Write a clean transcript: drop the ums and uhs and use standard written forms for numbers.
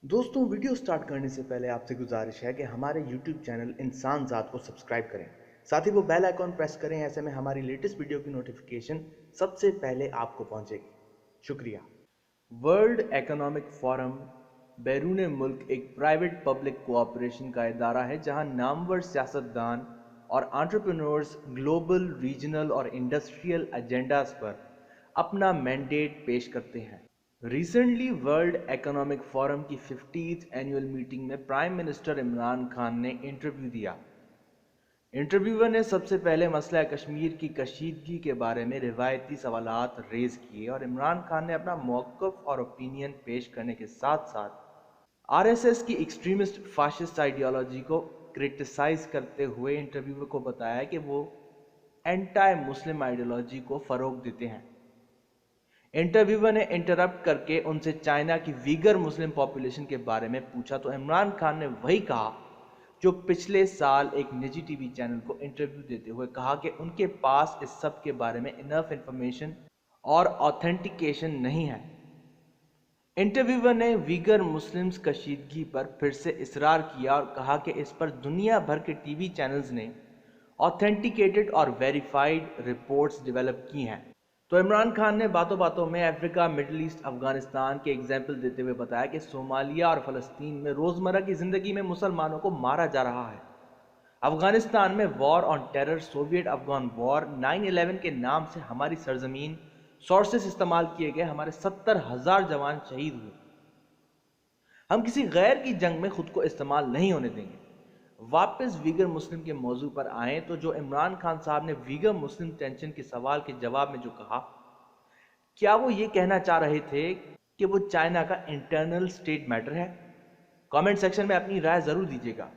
दोस्तों, video start करने से पहले आपसे गुजारिश है कि हमारे YouTube चैनल इंसान ज़ात को सब्सक्राइब करें। साथ ही वो बेल आइकॉन प्रेस करें, ऐसे में हमारी लेटेस्ट वीडियो की नोटिफिकेशन सबसे पहले आपको पहुंचेगी। शुक्रिया। वर्ल्ड इकोनॉमिक फोरम बैरून मुल्क एक प्राइवेट पब्लिक कोऑपरेशन का इदारा है जहां नामवर सियासतदान और एंटरप्रेन्योर्स ग्लोबल, रीजनल और इंडस्ट्रियल एजेंडाज पर अपना मैंडेट पेश करते हैं। रिसेंटली वर्ल्ड इकोनॉमिक फोरम की 50th एनुअल मीटिंग में प्राइम मिनिस्टर इमरान खान ने इंटरव्यू दिया। इंटरव्यूअर ने सबसे पहले मसला कश्मीर की कशीदगी के बारे में रिवायती सवालात रेज किए और इमरान खान ने अपना मौक़िफ़ और ओपिनियन पेश करने के साथ साथ आरएसएस की एक्सट्रीमिस्ट फाशिस्ट आइडियोलॉजी को क्रिटिसाइज करते हुए इंटरव्यूअर को बताया कि वो एंटी मुस्लिम आइडियोलॉजी को फ़रोग देते हैं। इंटरव्यूअर ने इंटरप्ट करके उनसे चाइना की वीगर मुस्लिम पॉपुलेशन के बारे में पूछा तो इमरान खान ने वही कहा जो पिछले साल एक निजी टीवी चैनल को इंटरव्यू देते हुए कहा कि उनके पास इस सब के बारे में इनफ इंफॉर्मेशन और ऑथेंटिकेशन नहीं है। इंटरव्यूअर ने वीगर मुस्लिम्स कशीदगी पर फिर से इसरार किया और कहा कि इस पर दुनिया भर के टीवी चैनल्स ने ऑथेंटिकेटेड और वेरीफाइड रिपोर्ट्स डेवलप की हैं। तो इमरान खान ने बातों बातों में अफ्रीका, मिडिल ईस्ट, अफगानिस्तान के एग्जाम्पल देते हुए बताया कि सोमालिया और फ़लस्तीन में रोज़मर्रा की ज़िंदगी में मुसलमानों को मारा जा रहा है। अफगानिस्तान में war on terror, Soviet Afghan war, 9/11 के नाम से हमारी सरजमीन, सोर्सेस इस्तेमाल किए गए, हमारे 70,000 जवान शहीद हुए। हम किसी गैर की जंग में खुद को इस्तेमाल नहीं होने देंगे। वापस वीगर मुस्लिम के मौजू पर आएँ तो जो इमरान खान साहब ने वीगर मुस्लिम टेंशन के सवाल के जवाब में जो कहा, क्या वो ये कहना चाह रहे थे कि वो चाइना का इंटरनल स्टेट मैटर है? कमेंट सेक्शन में अपनी राय ज़रूर दीजिएगा।